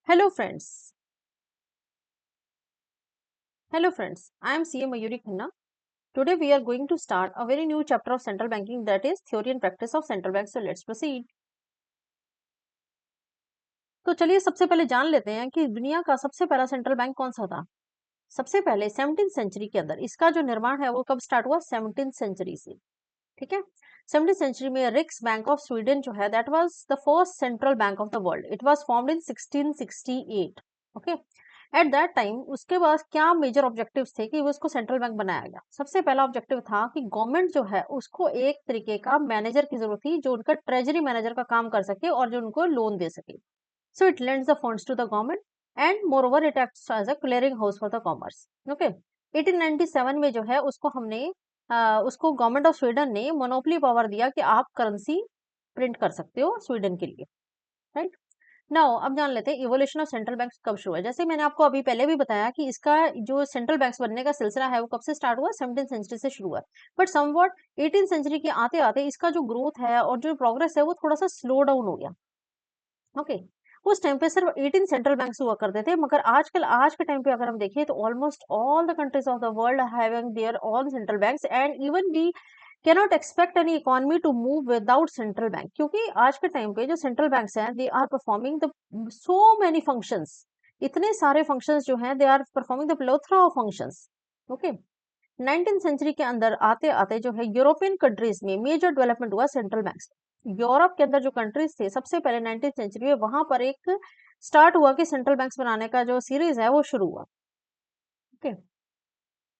Hello friends. Hello friends. I am CA Mayuri Khanna. Today we are going to start a very new chapter of central banking, that is theory and practice of central bank. So let's proceed. तो चलिए सबसे पहले जान लेते हैं कि दुनिया का सबसे पहला सेंट्रल बैंक कौन सा था। सबसे पहले 17th सेंचुरी के अंदर इसका जो निर्माण है वो कब स्टार्ट हुआ, 17th सेंचुरी से। ठीक है। 17th सेंचुरी में रिक्स बैंक ऑफ स्वीडन जो है that was the first central bank of the world. It was formed in 1668। Okay. At that time उसके पास क्या मेजर ऑब्जेक्टिव्स थे कि वो उसको सेंट्रल बैंक बनाया गया। सबसे पहला ऑब्जेक्टिव था कि गवर्नमेंट जो है उसको एक तरीके का मैनेजर की जरूरत थी जो उनका ट्रेजरी मैनेजर का काम कर सके और जो उनको लोन दे सके। So it lends the funds to the government and moreover it acts as a clearing house for the commerce. Okay. 1897 में जो है उसको उसको गवर्नमेंट ऑफ स्वीडन ने मोनोपोली पावर दिया कि आप करेंसी प्रिंट कर सकते हो स्वीडन के लिए। राइट। नाउ अब जान लेते हैं इवोल्यूशन ऑफ सेंट्रल बैंक कब शुरू हुआ। जैसे मैंने आपको अभी पहले भी बताया कि इसका जो सेंट्रल बैंक्स बनने का सिलसिला है वो कब से स्टार्ट हुआ, 17th सेंचुरी से शुरू हुआ। बट समवॉट 18th सेंचुरी के आते आते इसका जो ग्रोथ है और जो प्रोग्रेस है वो थोड़ा सा स्लो डाउन हो गया। ओके। उस टाइम पे सिर्फ 18 सेंट्रल बैंक्स हुआ करते थे, मगर आज के टाइम पे अगर हम देखें तो almost all the countries of the world having their own central banks and even we cannot expect any economy to move without central bank, क्योंकि आज के टाइम पे जो सेंट्रल बैंक्स हैं they are performing the so many functions. इतने सारे functions जो हैं they are performing the plethora of functions. Okay. 19th century के अंदर आते आते जो है यूरोपियन कंट्रीज में मेजर डेवलपमेंट हुआ सेंट्रल बैंक्स। यूरोप के अंदर जो कंट्रीज थे सबसे पहले 19th सेंचुरी में वहां पर एक स्टार्ट हुआ कि सेंट्रल बैंक्स बनाने का जो सीरीज है वो शुरू हुआ। ओके।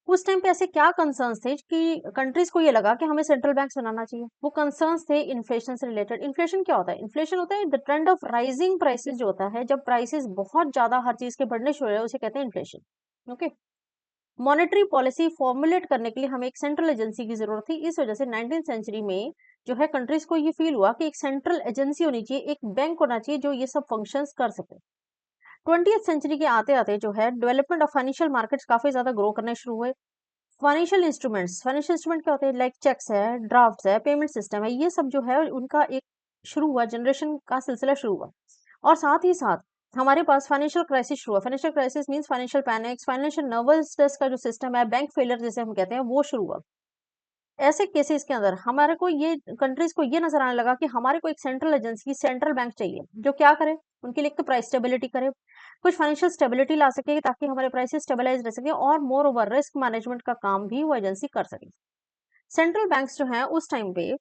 उस टाइम पे ऐसे क्या कंसर्न्स थे कि कंट्रीज को ये लगा कि हमें सेंट्रल बैंक्स बनाना चाहिए। वो कंसर्न्स थे इन्फ्लेशन से रिलेटेड। इन्फ्लेशन क्या होता है? इन्फ्लेशन होता है the trend of rising prices, जो होता है जब प्राइसेस बहुत ज्यादा हर चीज के बढ़ने शुरू हो उसे कहते हैं inflation. Okay. Monetary policy formulate करने के लिए हमें एक सेंट्रल एजेंसी की जरूरत थी। इस वजह से 19th सेंचुरी में जो है कंट्रीज को ये फील हुआ कि एक सेंट्रल एजेंसी होनी चाहिए, एक बैंक होना चाहिए जो ये सब फंक्शंस कर सके। 20th सेंचुरी के आते आते जो है डेवलपमेंट ऑफ फाइनेंशियल मार्केट्स काफी ज्यादा ग्रो करने शुरू हुए। फाइनेंशियल इंस्ट्रूमेंट क्या होते हैं? लाइक चेक्स है, ड्राफ्ट है, पेमेंट सिस्टम है, ये सब जो है उनका एक शुरू हुआ, जनरेशन का सिलसिला शुरू हुआ। और साथ ही साथ हमारे पास फाइनेंशियल क्राइसिस शुरू हुआ। Financial crisis means financial panics, financial nervousness का जो सिस्टम है, बैंक फेलियर जिसे हम कहते हैं, वो शुरू हुआ। ऐसे केसेस के अंदर हमारे को ये कंट्रीज को ये नजर आने लगा कि हमारे को एक सेंट्रल एजेंसी, सेंट्रल बैंक चाहिए जो क्या करे, उनके लिए एक तो प्राइस स्टेबिलिटी करे, कुछ फाइनेंशियल स्टेबिलिटी ला सके ताकि हमारे प्राइसेस स्टेबलाइज रह सके, और मोर ओवर रिस्क मैनेजमेंट का काम भी वो एजेंसी कर सके। सेंट्रल बैंक्स जो हैं उस टाइम पे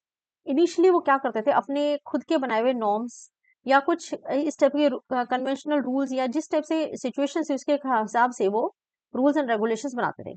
इनिशियली वो क्या करते थे, अपने खुद के बनाए हुए नॉर्म्स या कुछ इस टाइप के कन्वेंशनल रूल्स या जिस टाइप से सिचुएशन से उसके हिसाब से वो रूल्स एंड रेगुलेशंस बनाते थे।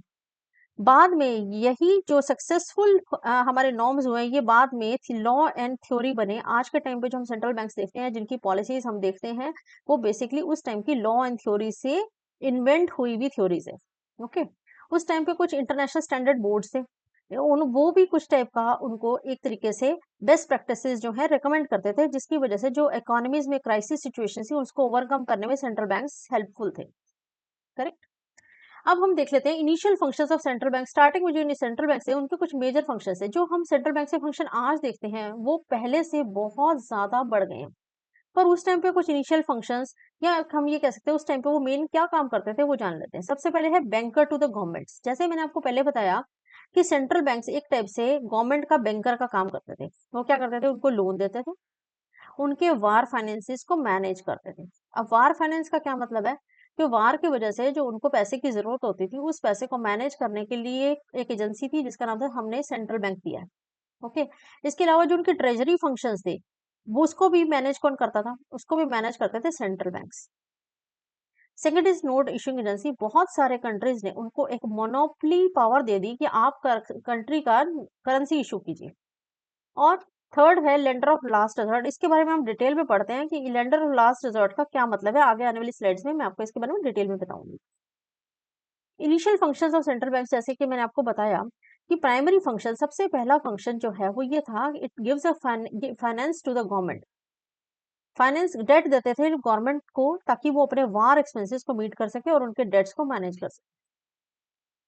बाद में यही जो सक्सेसफुल हमारे नॉर्म्स हुए ये बाद में लॉ एंड थ्योरी बने। आज के टाइम पे जो हम सेंट्रल बैंक्स देखते हैं, जिनकी पॉलिसीज हम देखते हैं, वो बेसिकली उस टाइम की लॉ एंड थ्योरी से इन्वेंट हुई हुई थ्योरीज है। ओके। उस टाइम पे कुछ इंटरनेशनल स्टैंडर्ड बोर्ड्स थे, उन वो भी कुछ टाइप का उनको एक तरीके से बेस्ट प्रैक्टिसेस जो है रेकमेंड करते थे, जिसकी वजह से जो इकोनॉमीज में क्राइसिस सिचुएशन थी उसको ओवरकम करने में सेंट्रल बैंक्स हेल्पफुल थे। करेक्ट। अब हम देख लेते हैं initial functions of central bank. Starting में जो सेंट्रल बैंक है उनके कुछ मेजर फंक्शंस है। जो हम सेंट्रल बैंक से फंक्शन आज देखते हैं वो पहले से बहुत ज्यादा बढ़ गए हैं, पर उस टाइम पे कुछ इनिशियल फंक्शंस, या हम ये कह सकते हैं उस टाइम पे वो मेन क्या काम करते थे वो जान लेते हैं। सबसे पहले है बैंकर टू द गवर्नमेंट। जैसे मैंने आपको पहले बताया कि सेंट्रल बैंक एक टाइप से गवर्नमेंट का बैंकर का काम करते थे। वो क्या करते थे? उनको लोन देते थे, उनके वार फाइनेंसिस को मैनेज करते थे। अब वार फाइनेंस का क्या मतलब है? कि वार की वजह से जो उनको पैसे की जरूरत होती थी उस पैसे को मैनेज करने के लिए एक एजेंसी थी जिसका नाम था, हमने सेंट्रल बैंक दिया है। ओके। इसके अलावा जो उनके ट्रेजरी फंक्शंस थे वो उसको भी मैनेज कौन करता था? उसको भी मैनेज करते थे central banks. Second is note issuing agency. बहुत सारे कंट्रीज ने उनको एक मोनोपोली पावर दे दी कि आप कंट्री का करेंसी इशू कीजिए। और थर्ड है लेंडर ऑफ लास्ट रिजॉर्ट। इसके बारे में हम डिटेल में पढ़ते हैं कि लेंडर ऑफ लास्ट रिजॉर्ट का क्या मतलब है। आगे आने वाली स्लाइड्स में मैं आपको इसके बारे में डिटेल में बताऊंगी। Initial functions of central bank, जैसे कि मैंने आपको बताया कि प्राइमरी फंक्शन, सबसे पहला फंक्शन जो है वो ये था, it gives a finance to the government. Finance debt देते थे गवर्नमेंट को ताकि वो अपने वार एक्सपेंसेस को मीट कर सके और उनके डेट्स को मैनेज कर सके।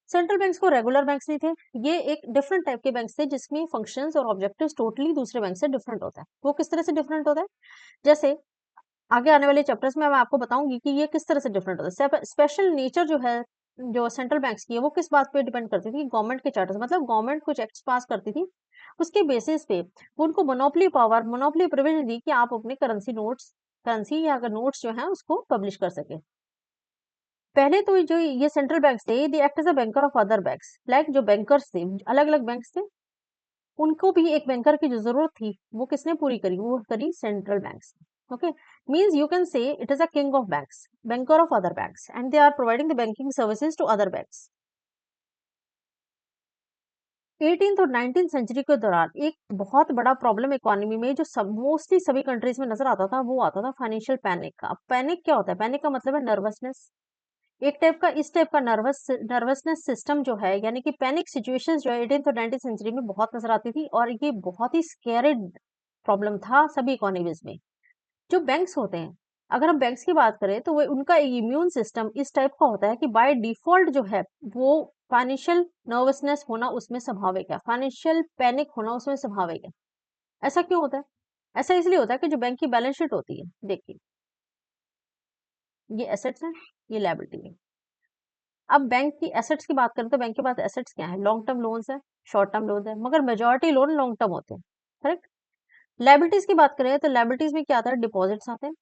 सेंट्रल बैंक्स को रेगुलर बैंक्स नहीं थे, ये एक डिफरेंट टाइप के बैंक्स थे जिसमें फंक्शंस और ऑब्जेक्टिव्स टोटली दूसरे बैंक से डिफरेंट होता है। वो किस तरह से डिफरेंट होता है? जैसे आगे आने वाले चैप्टर्स में मैं आपको बताऊंगी कि ये किस तरह से डिफरेंट होता है। स्पेशल नेचर जो है जो सेंट्रल बैंक्स की है वो किस बात पे डिपेंड करती थी, गवर्नमेंट के चार्टर्स, मतलब गवर्नमेंट कुछ एक्ट्स पास करती थी, उसके बेसिस पे वो उनको मोनोपोली पावर, मोनोपोली प्रिविलेज दी कि आप अपने करेंसी या अगर नोट्स जो है उसको पब्लिश कर सके। पहले तो जो ये सेंट्रल बैंक्स थे, they act as a banker of other banks, like जो बैंकर्स थे, अलग अलग बैंक्स थे, उनको भी एक बैंकर की जो जरूरत थी वो किसने पूरी करी, वो करी central banks. Okay, means you can say it is a king of banks, banker of other banks, and they are providing the banking services to other banks. 18th और 19th सेंचुरी के दौरान एक बहुत बड़ा प्रॉब्लम इकोनॉमी में जो सब mostly सभी कंट्रीज में नजर आता था वो आता था फाइनेंशियल पैनिक का। पैनिक क्या होता है? पैनिक का मतलब है नर्वसनेस। एक टाइप का इस टाइप का नर्वसनेस सिस्टम जो है, यानी कि पैनिक सिचुएशंस जो है 18th और 19th सेंचुरी में बहुत नजर आती थी, और ये बहुत ही स्कैरी प्रॉब्लम था सभी इकोनॉमीज में। जो बैंक्स होते हैं, अगर हम बैंक्स की बात करें तो वो उनका इम्यून सिस्टम इस टाइप का होता है कि बाय डिफॉल्ट जो है वो फाइनेंशियल नर्वसनेस होना उसमें स्वाभाविक है, फाइनेंशियल पैनिक होना उसमें स्वाभाविक है। ऐसा क्यों होता है? ऐसा इसलिए होता है कि जो बैंक की बैलेंस शीट होती है, देखिए ये एसेट्स हैं, ये लायबिलिटी है। अब बैंक की एसेट्स की बात करें तो बैंक के पास एसेट्स क्या है? लॉन्ग टर्म लोन्स है, शॉर्ट टर्म लोन्स है, मगर मेजोरिटी लोन लॉन्ग टर्म होते हैं, करेक्ट। लायबिलिटीज की बात करें तो लायबिलिटीज में क्या आता है? डिपॉजिट्स आते हैं,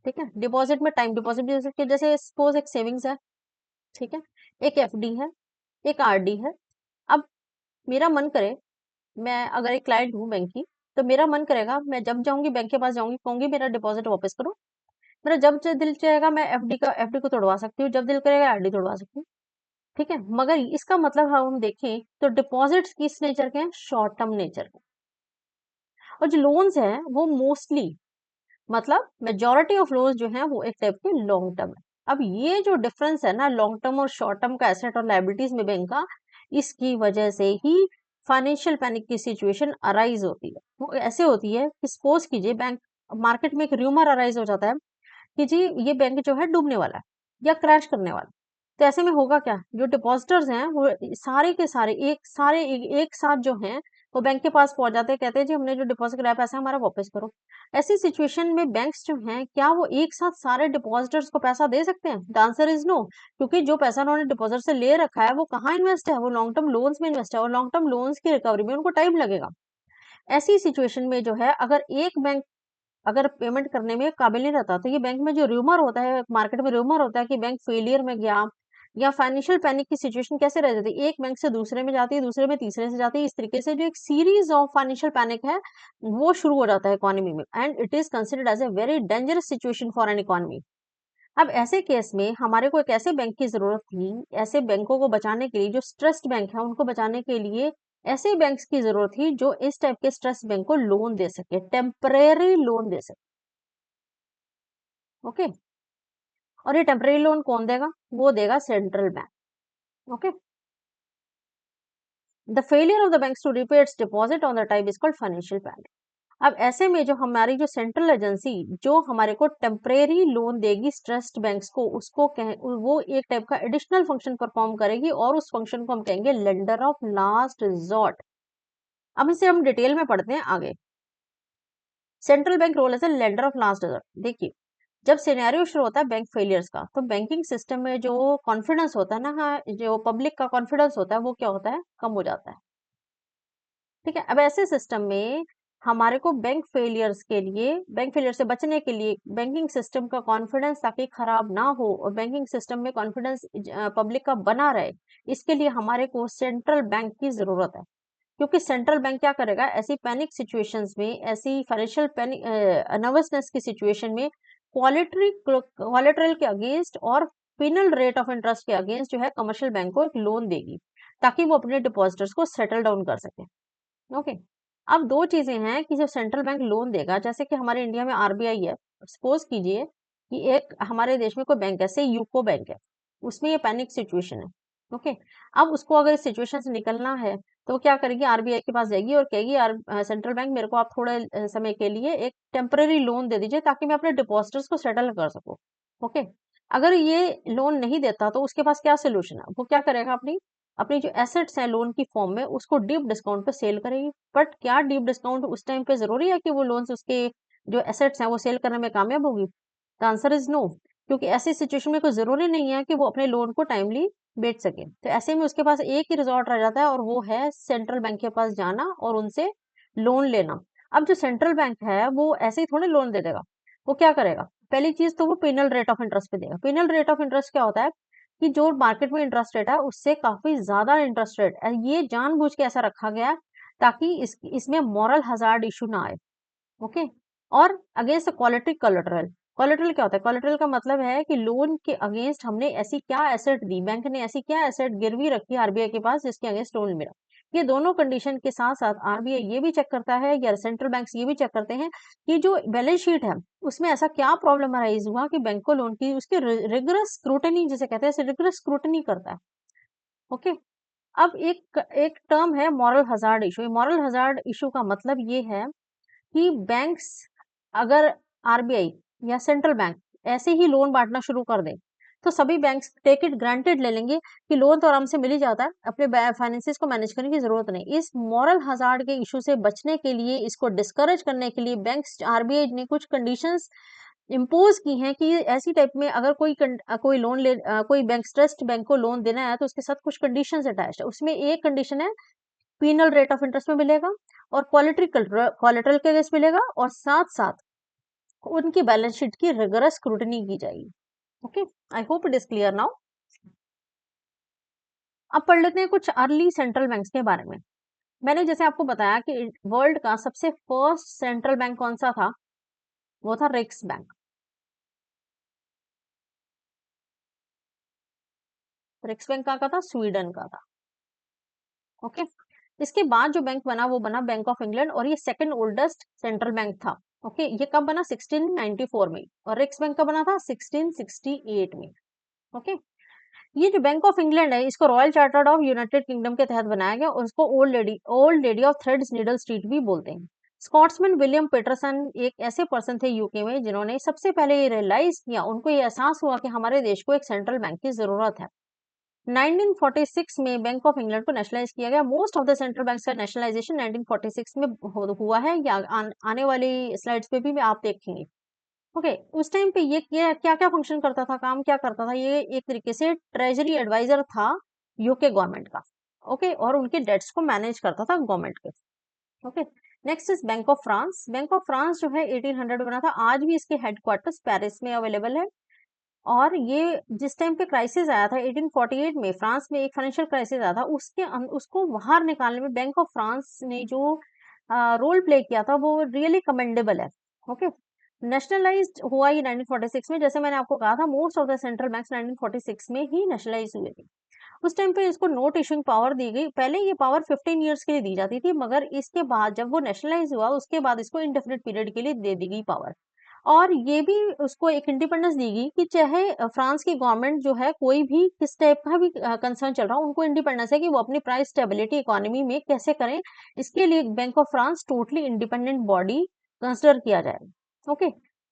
ठीक है। डिपॉजिट में टाइम डिपॉजिट भी हो सकती है, जैसे सपोज एक सेविंग्स है, ठीक है, एक एफडी है, एक आरडी है। अब मेरा मन करे, मैं अगर एक क्लाइंट हूँ बैंक की, तो मेरा मन करेगा मैं जब जाऊंगी बैंक के पास जाऊंगी, कहूंगी मेरा डिपॉजिट वापस करो। मेरा जब दिल चाहेगा मैं एफडी को तोड़वा सकती हूँ, जब दिल करेगा आरडी तोड़वा सकती हूँ, ठीक है। मगर इसका मतलब हम देखें तो डिपॉजिट्स किस नेचर के हैं? शॉर्ट टर्म नेचर के। और जो लोन्स हैं वो मोस्टली, मतलब मेजोरिटी ऑफ लोन्स जो हैं वो एक टाइप के लॉन्ग टर्म है। अब ये जो डिफरेंस है ना लॉन्ग टर्म और शॉर्ट टर्म का एसेट और लायबिलिटीज में बैंक का, इसकी वजह से ही फाइनेंशियल पैनिक की सिचुएशन अराइज होती है। वो ऐसे होती है कि सपोज कीजिए बैंक मार्केट में एक र्यूमर अराइज हो जाता है कि जी ये बैंक जो है डूबने वाला है या क्रैश करने वाला है। तो ऐसे में होगा क्या? जो डिपॉजिटर्स हैं वो सारे के सारे एक साथ जो हैं वो बैंक के पास पहुंच जाते हैं, कहते हैं जी हमने जो डिपॉजिट कराया पैसा हमारा वापस करो। ऐसी सिचुएशन में बैंक्स जो हैं क्या वो एक साथ सारे डिपॉजिटर्स को पैसा दे सकते हैं? द आंसर इज नो, क्योंकि जो पैसा उन्होंने डिपॉजिट से ले रखा है वो कहाँ इन्वेस्ट है? वो लॉन्ग टर्म लोन्स में इन्वेस्ट है, और लॉन्ग टर्म लोन्स की रिकवरी में उनको टाइम लगेगा। ऐसी सिचुएशन में जो है अगर एक बैंक अगर पेमेंट करने में काबिल नहीं रहता, तो ये बैंक में जो र्यूमर होता है, मार्केट में र्यूमर होता है कि बैंक फेलियर में गया या फाइनेंशियल पैनिक की सिचुएशन कैसे रह जाती है, एक बैंक से दूसरे में जाती है, दूसरे में तीसरे से जाती है, इस तरीके से जो एक सीरीज ऑफ फाइनेंशियल पैनिक है वो शुरू हो जाता है इकोनॉमी में, and it is considered as a very dangerous situation for an economy. अब ऐसे केस में हमारे को एक ऐसे बैंक की जरूरत थी, ऐसे बैंकों को बचाने के लिए, जो स्ट्रेस्ड बैंक है उनको बचाने के लिए ऐसे बैंक्स की जरूरत थी जो इस टाइप के स्ट्रेस्ड बैंक को लोन दे सके, टेम्परेरी लोन दे सके। ओके, और ये टेम्परेरी लोन कौन देगा? वो देगा central bank. Okay, the failure of the banks to repay its deposit on the time is called financial panic। अब ऐसे में जो हमारी जो सेंट्रल एजेंसी जो हमारे को टेम्परेरी लोन देगी स्ट्रेस्ड बैंक्स को, उसको वो एक टाइप का एडिशनल फंक्शन परफॉर्म करेगी, और उस फंक्शन को हम कहेंगे लेंडर ऑफ लास्ट रिजॉर्ट। अब इसे हम डिटेल में पढ़ते हैं आगे। Central bank role as a lender of last resort. देखिए, जब सिनेरियो शुरू होता है बैंक फेलियर्स का, तो बैंकिंग सिस्टम में जो कॉन्फिडेंस होता है ना, हाँ, जो पब्लिक का कॉन्फिडेंस होता है वो क्या होता है? कम हो जाता है, ठीक है। अब ऐसे सिस्टम में हमारे को बैंक फेलियर से बचने के लिए बैंकिंग सिस्टम का कॉन्फिडेंस ताकि खराब ना हो और बैंकिंग सिस्टम में कॉन्फिडेंस पब्लिक का बना रहे, इसके लिए हमारे को सेंट्रल बैंक की जरूरत है। क्योंकि सेंट्रल बैंक क्या करेगा, ऐसी पैनिक सिचुएशंस में, ऐसी फाइनेंशियल पैनिक नर्वसनेस की सिचुएशन में कोलेटरल के अगेंस्ट और पिनल रेट ऑफ इंटरेस्ट के अगेंस्ट जो है कमर्शियल बैंक को एक लोन देगी, ताकि वो अपने डिपॉजिटर्स को सेटल डाउन कर सके। ओके, अब दो चीजें हैं कि जब सेंट्रल बैंक लोन देगा, जैसे कि हमारे इंडिया में आरबीआई है, सपोज कीजिए कि एक हमारे देश में कोई बैंक है, से यूको बैंक है, उसमें ये पैनिक सिचुएशन है। ओके, अब उसको अगर इस सिचुएशन से निकलना है तो वो क्या करेगी? आरबीआई के पास जाएगी और कहेगी यार सेंट्रल बैंक मेरे को आप थोड़े समय के लिए एक टेम्पररी लोन दे दीजिए ताकि मैं अपने डिपॉजिटर्स को सेटल कर सकूं। ओके, अगर ये लोन नहीं देता तो उसके पास क्या सोल्यूशन है? वो क्या करेगा? अपनी अपनी जो एसेट्स हैं लोन की फॉर्म में उसको डीप डिस्काउंट पे सेल करेगी। बट क्या डीप डिस्काउंट उस टाइम पे जरूरी है कि वो लोन्स उसके जो एसेट्स हैं वो सेल करने में कामयाब होगी? द आंसर इज नो, क्योंकि ऐसी सिचुएशन में कोई ज़रूरी नहीं है कि वो अपने लोन को टाइमली बेच सके। तो ऐसे में उसके पास एक ही रिज़ॉर्ट रह जाता है और वो है सेंट्रल बैंक के पास जाना और उनसे लोन लेना। अब जो सेंट्रल बैंक है वो ऐसे ही थोड़ी लोन दे देगा। वो क्या करेगा? पहली चीज़ तो वो पेनल रेट ऑफ इंटरेस्ट पे देगा। पेनल रेट ऑफ इंटरेस्ट क्या होता है कि जो मार्केट में इंटरेस्ट रेट है उससे काफ़ी ज़्यादा इंटरेस्ट रेट ये जानबूझ के ऐसा रखा गया है ताकि इसमें मॉरल हज़ार्ड इश्यू ना आए। ओके। और अगेंस्ट क्वालिटी कोलेटरल। कोलेटरल क्या होता है? कोलेटरल का मतलब है कि लोन के अगेंस्ट हमने ऐसी क्या एसेट दी, बैंक ने ऐसी क्या एसेट गिरवी रखी आरबीआई के पास जिसके अगेंस्ट लोन मिला। ये दोनों कंडीशन के साथ साथ आरबीआई ये भी चेक करता है या सेंट्रल बैंक्स ये भी चेक करते हैं कि जो बैलेंस शीट है उसमें ऐसा क्या प्रॉब्लम अराइज हुआ कि बैंक को लोन की उसकी रिगरस स्क्रूटनी जिसे कहते हैं रिगरस स्क्रूटनी करता है। ओके। अब एक एक टर्म है moral hazard issue. Moral hazard issue का मतलब ये है कि बैंक्स अगर आरबीआई या सेंट्रल बैंक ऐसे ही लोन बांटना शुरू कर दे तो सभी बैंक्स टेक इट ग्रांटेड ले लेंगे कि लोन तो आराम से मिल ही जाता है, अपने फाइनेंसिस को मैनेज करने की जरूरत नहीं। इस मॉरल हजार्ड के इशू से बचने के लिए, इसको डिस्करेज करने के लिए बैंक्स आरबीआई ने कुछ कंडीशंस इम्पोज की हैं कि ऐसी टाइप में अगर कोई लोन कोई बैंक ट्रस्ट बैंक को लोन देना है तो उसके साथ कुछ कंडीशंस अटैच्ड है। उसमें एक कंडीशन है पीनल रेट ऑफ इंटरेस्ट में मिलेगा और कोलेटरल के अगेंस्ट मिलेगा और साथ साथ उनकी बैलेंस शीट की रिगरस स्क्रूटनी की जाएगी। Okay, I hope it is clear now. अब पढ़ लेते हैं कुछ अर्ली सेंट्रल बैंक्स के बारे में। मैंने जैसे आपको बताया कि वर्ल्ड का सबसे फर्स्ट सेंट्रल बैंक कौन सा था, वो था रिक्स बैंक। रिक्स बैंक का था, स्वीडन का था। ओके। इसके बाद जो बैंक बना वो बना बैंक ऑफ इंग्लैंड और ये सेकंड ओल्डेस्ट सेंट्रल बैंक था। ओके, ये कब बना? 1694 में। और रिक्स बैंक कब बना था? 1668 में। ओके। ये जो बैंक ऑफ इंग्लैंड है इसको royal chartered of United kingdom के तहत बनाया गया और इसको old lady of threads needle street भी बोलते हैं। स्कॉट्समैन विलियम पीटरसन एक ऐसे पर्सन थे यूके में जिन्होंने सबसे पहले ये रियलाइज किया, उनको ये एहसास हुआ कि हमारे देश को एक सेंट्रल बैंक की जरूरत है। 1946 में बैंक ऑफ इंग्लैंड को नेशनलाइज किया गया। Most of the central banks का नेशनलाइजेशन 1946 में हुआ है, या आने वाली स्लाइड्स पे भी आप देखेंगे। ओके। उस टाइम पे ये क्या क्या फंक्शन करता था, काम क्या करता था? ये एक तरीके से ट्रेजरी एडवाइजर था यूके गवर्नमेंट का। ओके। और उनके डेट्स को मैनेज करता था गवर्नमेंट के। Okay. Next is bank of France. Bank of France जो है 1800 में बना था। आज भी इसके हेडक्वार्टर्स पेरिस में अवेलेबल है। और ये जिस टाइम पे क्राइसिस आया था 1848 में, फ्रांस में एक फाइनेंशियल क्राइसिस आया था, उसको बाहर निकालने में बैंक ऑफ फ्रांस ने जो रोल प्ले किया था वो रियली कमेंडेबल है। ओके। नेशनलाइज्ड हुआ ये 1946 में। जैसे मैंने आपको कहा था most of the central banks 1946 में ही नेशनलाइज हुए थे। उस टाइम पे इसको नोट इशूइंग पावर दी गई। पहले ये पावर 15 इयर्स के लिए दी जाती थी, मगर इसके बाद जब वो नेशनलाइज हुआ उसके बाद इसको इंडेफिनिट पीरियड के लिए दे दी गई पावर। और ये भी उसको एक इंडिपेंडेंस दी गई कि चाहे फ्रांस की गवर्नमेंट जो है कोई भी किस टाइप का भी कंसर्न चल रहा हो, उनको इंडिपेंडेंस है कि वो अपनी प्राइस स्टेबिलिटी इकोनॉमी में कैसे करें। इसके लिए bank of France totally independent body consider किया जाए। ओके।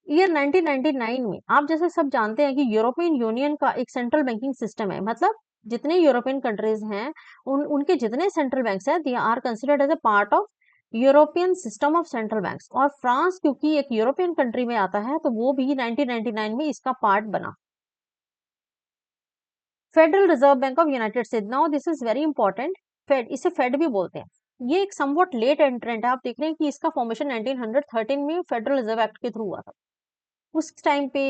ईयर 1999 में आप जैसे सब जानते हैं कि यूरोपियन यूनियन का एक सेंट्रल बैंकिंग सिस्टम है। मतलब जितने यूरोपियन कंट्रीज हैं उनके जितने सेंट्रल बैंक्स हैं, they are considered as a part of European system of central banks. और फ्रांस क्योंकि एक यूरोपियन कंट्री में आता है तो वो भी 1999 में इसका पार्ट बना। Federal Reserve Bank of United States, now this is very important. Fed, इसे फेड भी बोलते हैं। ये एक समवॉट लेट एंट्रेंट है। आप देख रहे हैं कि इसका फॉर्मेशन 1913 में फेडरल रिजर्व एक्ट के थ्रू हुआ था। उस टाइम पे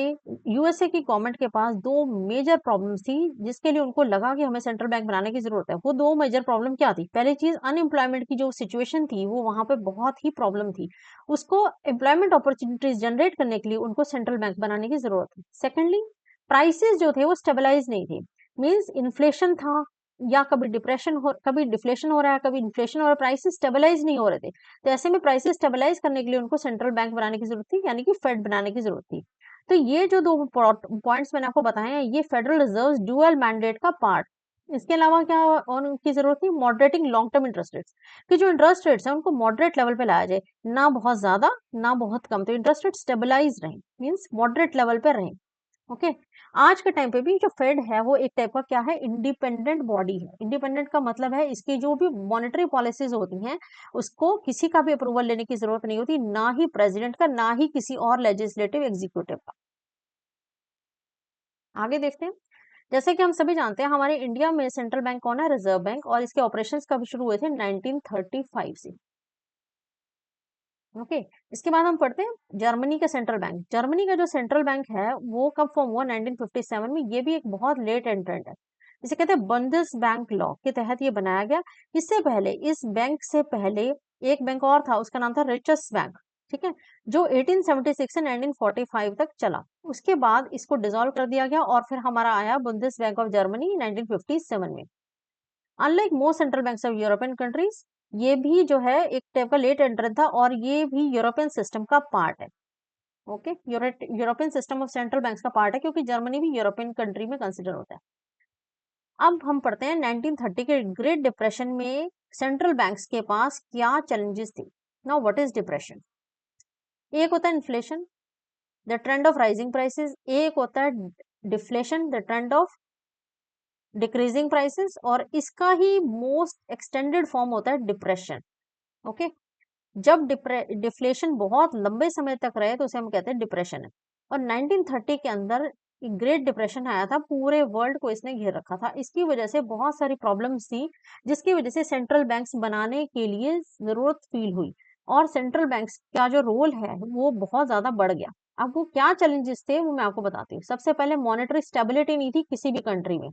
यूएसए की गवर्नमेंट के पास दो मेजर प्रॉब्लम्स थी जिसके लिए उनको लगा कि हमें सेंट्रल बैंक बनाने की जरूरत है। वो दो मेजर प्रॉब्लम क्या थी? पहली चीज, अनएम्प्लॉयमेंट की जो सिचुएशन थी वो वहां पे बहुत ही प्रॉब्लम थी। उसको एम्प्लॉयमेंट अपॉर्चुनिटीज जनरेट करने के लिए उनको सेंट्रल बैंक बनाने की जरूरत थी। सेकेंडली, प्राइसेस जो थे वो स्टेबलाइज नहीं थे। मीन्स इन्फ्लेशन था या कभी डिफ्लेशन हो रहा है, कभी इन्फ्लेशन हो रहा है, प्राइसेस स्टेबलाइज नहीं हो रहे थे। तो ऐसे में प्राइसेस स्टेबलाइज करने के लिए उनको सेंट्रल बैंक बनाने की जरूरत थी, यानी कि फेड बनाने की जरूरत थी। तो ये जो दो पॉइंट्स मैंने आपको बताए हैं ये फेडरल रिजर्व ड्यूअल मैंडेट का पार्ट। इसके अलावा क्या और उनकी जरूरत थी? Moderating long term interest rates, कि जो इंटरेस्ट रेट्स हैं उनको मॉडरेट लेवल पे लाया जाए, ना बहुत ज्यादा ना बहुत कम, तो इंटरेस्ट रेट स्टेबलाइज रहे, मीन्स मॉडरेट लेवल पे रहे। ओके। आज के टाइम पे भी जो फेड है वो एक टाइप का क्या है, इंडिपेंडेंट बॉडी है। इंडिपेंडेंट का मतलब है इसकी जो भी मॉनेटरी पॉलिसीज होती हैं उसको किसी का भी अप्रूवल लेने की जरूरत नहीं होती, ना ही प्रेसिडेंट का, ना ही किसी और लेजिस्लेटिव एग्जीक्यूटिव का। आगे देखते हैं। जैसे कि हम सभी जानते हैं हमारे इंडिया में सेंट्रल बैंक कौन है, रिजर्व बैंक, और इसके ऑपरेशंस कब शुरू हुए थे, 1935 से। ओके। इसके बाद हम पढ़ते हैं जर्मनी का सेंट्रल बैंक। जर्मनी का जो सेंट्रल बैंक है वो कब फॉर्म हुआ, 1957 में। ये भी एक बहुत लेट एंट्रेंट है। इसे कहते हैं बंदस बैंक लॉ के तहत ये बनाया गया। इससे पहले, इस बैंक से पहले एक बैंक और था, उसका नाम था रिचस बैंक, ठीक है, जो 1876 से 1945 तक चला। उसके बाद इसको डिसॉल्व कर दिया गया और फिर हमारा आया बुंदेस बैंक ऑफ जर्मनी 1957 में। Unlike most central banks of European countries, ये भी जो है एक टाइप का लेट एंट्रेंट था और ये भी यूरोपियन सिस्टम का पार्ट है। Okay, European system of central banks का पार्ट है क्योंकि जर्मनी भी यूरोपियन कंट्री में कंसिडर होता है। अब हम पढ़ते हैं 1930 के ग्रेट डिप्रेशन में सेंट्रल बैंक्स के पास क्या चैलेंजेस थी। Now what is depression? एक होता है inflation, the trend of rising prices. एक होता है deflation, the trend of decreasing prices. और इसका ही मोस्ट एक्सटेंडेड फॉर्म होता है डिप्रेशन। ओके। जब डिफ्लेशन बहुत लंबे समय तक रहे तो उसे हम कहते हैं डिप्रेशन है। और 1930 के अंदर ग्रेट डिप्रेशन आया था, पूरे वर्ल्ड को इसने घेर रखा था। इसकी वजह से बहुत सारी प्रॉब्लम्स थी, जिसकी वजह से सेंट्रल बैंक्स बनाने के लिए जरूरत फील हुई और सेंट्रल बैंक्स का जो रोल है वो बहुत ज्यादा बढ़ गया। अब वो क्या चैलेंजेस थे वो मैं आपको बताती हूँ। सबसे पहले मॉनेटरी स्टेबिलिटी नहीं थी किसी भी कंट्री में,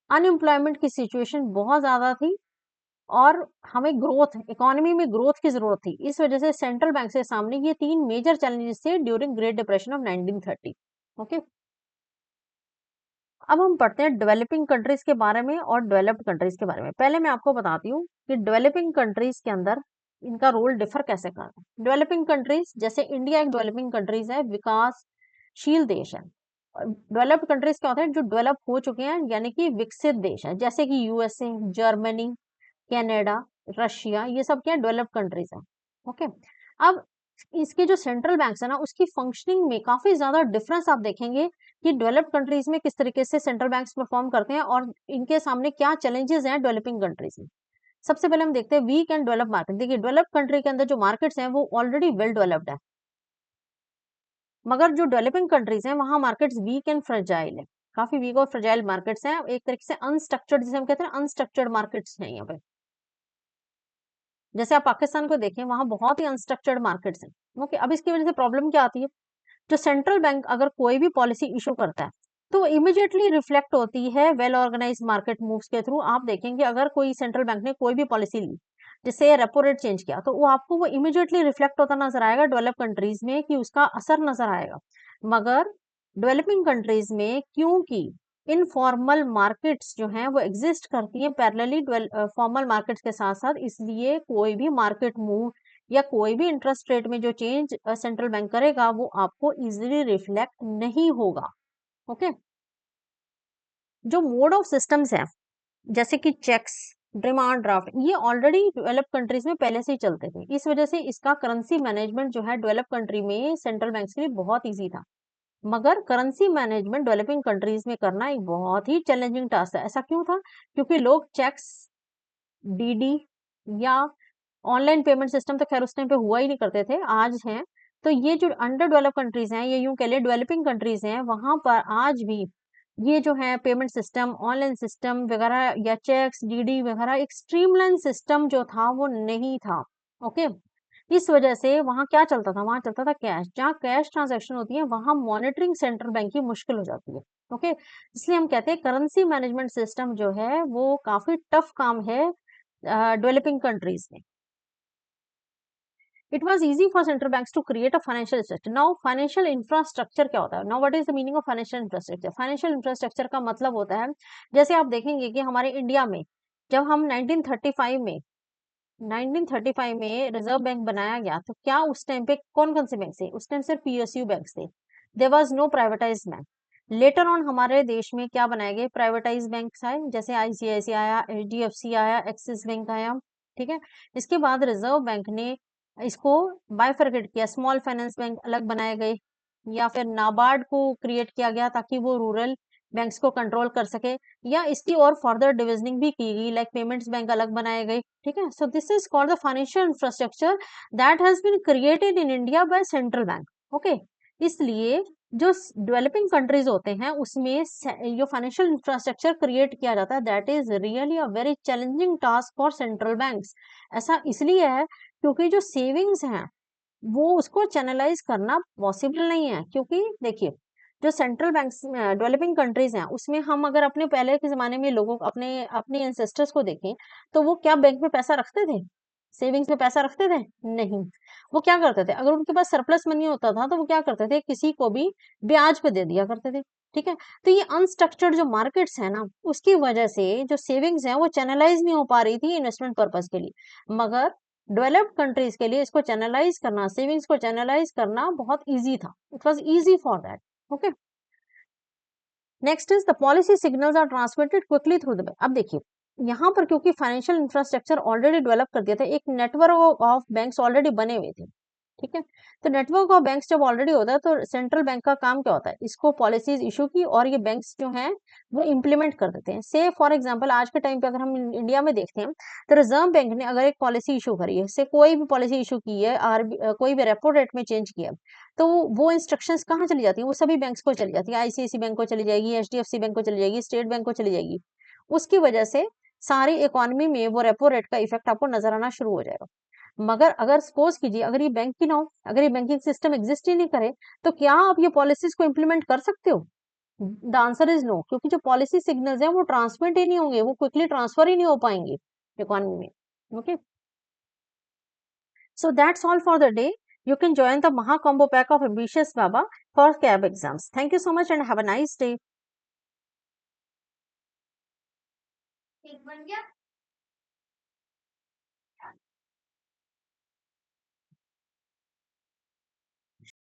अनएम्प्लॉयमेंट की सिचुएशन बहुत ज्यादा थी और हमें ग्रोथ, इकोनॉमी में ग्रोथ की जरूरत थी। इस वजह से सेंट्रल बैंक के सामने ये तीन मेजर चैलेंजेस थे during great depression of 1930। Okay. अब हम पढ़ते हैं डेवलपिंग कंट्रीज के बारे में और डेवलप्ड कंट्रीज के बारे में। पहले मैं आपको बताती हूँ कि डेवलपिंग कंट्रीज के अंदर इनका रोल डिफर कैसे करता है। डेवलपिंग कंट्रीज, जैसे इंडिया एक डेवलपिंग कंट्रीज है, विकासशील देश है। डेवलप्ड कंट्रीज क्या होता है, जो डेवलप हो चुके हैं यानी कि विकसित देश है, जैसे कि यूएसए, जर्मनी, कनाडा, रशिया, ये सब क्या डेवलप्ड कंट्रीज है। ओके। अब इसके जो सेंट्रल बैंक्स है ना उसकी फंक्शनिंग में काफी ज्यादा डिफरेंस आप देखेंगे कि डेवलप्ड कंट्रीज में किस तरीके से सेंट्रल बैंक्स परफॉर्म करते हैं और इनके सामने क्या चैलेंजेस हैं डेवलपिंग कंट्रीज में। सबसे पहले हम देखते हैं वीक एंड डेवलप मार्केट। देखिए डेवलप्ड कंट्री के अंदर जो मार्केट्स हैं वो ऑलरेडी वेल डेवलप्ड है, मगर जो डेवलपिंग कंट्रीज हैं वहां मार्केट्स वीक एंड फ्रेजाइल है, काफी वीक और फ्रेजाइल मार्केट्स हैं। एक तरीके से अनस्ट्रक्चर्ड, जिसे हम कहते हैं अनस्ट्रक्चर्ड मार्केट्स हैं यहाँ पे। जैसे आप पाकिस्तान को देखें, वहां बहुत ही अनस्ट्रक्चर्ड मार्केट्स हैं। ओके। अब इसकी वजह से प्रॉब्लम क्या आती है, जो सेंट्रल बैंक अगर कोई भी पॉलिसी इशू करता है तो इमीडिएटली रिफ्लेक्ट होती है वेल ऑर्गेनाइज मार्केट मूव्स के थ्रू। आप देखेंगे अगर कोई सेंट्रल बैंक ने कोई भी पॉलिसी ली, जैसे रेपो रेट चेंज किया, तो वो आपको वो इमीडिएटली रिफ्लेक्ट होता नजर आएगा डेवलप कंट्रीज में, कि उसका असर नजर आएगा। मगर डेवलपिंग कंट्रीज में क्योंकि इनफॉर्मल मार्केट्स जो हैं वो एग्जिस्ट करती हैं पैरेलली फॉर्मल मार्केट्स के साथ साथ, इसलिए कोई भी मार्केट मूव या कोई भी इंटरेस्ट रेट में जो चेंज सेंट्रल बैंक करेगा वो आपको इजीली रिफ्लेक्ट नहीं होगा। ओके। जो मोड ऑफ सिस्टम्स हैं, जैसे कि चेक्स, डिमांड ड्राफ्ट, ये ऑलरेडी डेवलप कंट्रीज में पहले से ही चलते थे। इस वजह से इसका करेंसी मैनेजमेंट जो है डेवलप कंट्री में सेंट्रल बैंक के लिए बहुत ईजी था। मगर करेंसी मैनेजमेंट डेवलपिंग कंट्रीज में करना एक बहुत ही चैलेंजिंग टास्क है। ऐसा क्यों था, क्योंकि लोग चेक्स, डीडी या ऑनलाइन पेमेंट सिस्टम तो खैर उस टाइम पे हुआ ही नहीं करते थे, आज हैं। तो ये जो अंडर डेवलप कंट्रीज हैं, ये यूं कह ले डेवलपिंग कंट्रीज हैं, वहां पर आज भी ये जो है पेमेंट सिस्टम, ऑनलाइन सिस्टम वगैरह या चेक्स, डीडी वगैरह, एक स्ट्रीमलाइन सिस्टम जो था वो नहीं था। ओके। इस वजह से वहां क्या चलता था, वहां चलता था कैश। जहाँ कैश ट्रांजैक्शन होती है वहां मॉनिटरिंग सेंट्रल बैंक की मुश्किल हो जाती है। ओके। इसलिए हम कहते हैं करेंसी मैनेजमेंट सिस्टम जो है वो काफी टफ काम है डेवलपिंग कंट्रीज में। It was easy for central banks to create a financial structure. Now, financial infrastructure क्या होता है? Now, what is the meaning of financial infrastructure? Financial infrastructure का मतलब होता है, जैसे आप देखेंगे कि हमारे इंडिया में जब हम 1935 में रिजर्व बैंक बनाया गया, तो क्या उस टाइम पे कौन कौन से बैंक थे? उस टाइम सिर्फ पीएसयू बैंक थे। There was no privatize bank. Later on हमारे देश में क्या बनाए गए, प्राइवेटाइज बैंक आए, जैसे आईसीआईसीआई आया, एचडीएफसी आया, एक्सिस बैंक आया। ठीक है। इसके बाद रिजर्व बैंक ने इसको बाइफरकेट किया, स्मॉल फाइनेंस बैंक अलग बनाए गए, या फिर नाबार्ड को क्रिएट किया गया ताकि वो रूरल बैंक्स को कंट्रोल कर सके, या इसकी और फर्दर डिविजनिंग भी की गई, लाइक पेमेंट्स बैंक अलग बनाए गए, ठीक है। So this is called the financial infrastructure that has been created in India by central bank, okay. इसलिए जो डेवलपिंग कंट्रीज होते हैं उसमें जो फाइनेंशियल इंफ्रास्ट्रक्चर क्रिएट किया जाता है, that is really a very challenging task for central banks. ऐसा इसलिए है क्योंकि जो सेविंग्स हैं वो उसको चैनलाइज करना पॉसिबल नहीं है, क्योंकि देखिए जो सेंट्रल बैंक्स डेवलपिंग कंट्रीज हैं उसमें हम अगर अपने पहले के जमाने में लोगों अपने अपने एंसेस्टर्स को देखें तो वो क्या बैंक में पैसा रखते थे, सेविंग्स में पैसा रखते थे? नहीं। वो क्या करते थे, अगर उनके पास सरप्लस मनी होता था तो वो क्या करते थे, किसी को भी ब्याज पे दे दिया करते थे, ठीक है। तो ये अनस्ट्रक्चर्ड जो मार्केट्स है ना उसकी वजह से जो सेविंग्स है वो चैनलाइज नहीं हो पा रही थी इन्वेस्टमेंट पर्पज के लिए। मगर डेवलप्ड कंट्रीज के लिए इसको चैनलाइज करना, सेविंग्स को चैनलाइज करना बहुत ईजी था, it was easy for that, okay. Next is the policy signals are transmitted quickly through the. अब देखिए यहाँ पर क्योंकि फाइनेंशियल इंफ्रास्ट्रक्चर ऑलरेडी डेवलप कर दिया था, एक नेटवर्क ऑफ बैंक्स ऑलरेडी बने हुए थे, ठीक है। तो नेटवर्क ऑफ बैंक्स जब ऑलरेडी होता है तो सेंट्रल बैंक का काम क्या होता है, इसको पॉलिसीज इशू की और ये बैंक्स जो हैं वो इम्प्लीमेंट कर देते हैं। से फॉर एग्जांपल आज के टाइम पे अगर हम इंडिया में देखते हैं तो रिजर्व बैंक ने अगर एक पॉलिसी इशू करी है, से कोई भी पॉलिसी इशू की है, कोई भी रेपो रेट में चेंज किया, तो वो इंस्ट्रक्शंस कहाँ चली जाती है, वो सभी बैंक्स को चली जाती है, आईसीआईसी बैंक को चली जाएगी, एचडीएफसी बैंक को चली जाएगी, स्टेट बैंक को चली जाएगी। उसकी वजह से सारी इकोनॉमी में वो रेपो रेट का इफेक्ट आपको नजर आना शुरू हो जाएगा। मगर अगर सपोज कीजिए अगर ये बैंक ही ना हो, अगर ये बैंकिंग सिस्टम एग्जिस्ट ही नहीं करे, तो क्या आप ये पॉलिसीज को इम्प्लीमेंट कर सकते हो? द आंसर इज नो, क्योंकि जो पॉलिसी सिग्नल्स हैं वो ट्रांसमिट ही नहीं होंगे, वो क्विकली ट्रांसफर ही नहीं हो पाएंगे इकोनॉमी में, okay. So that's all for the day. You can join the Maha Combo Pack of Ambitious Baba for CAB exams. Thank you so much and have a nice day.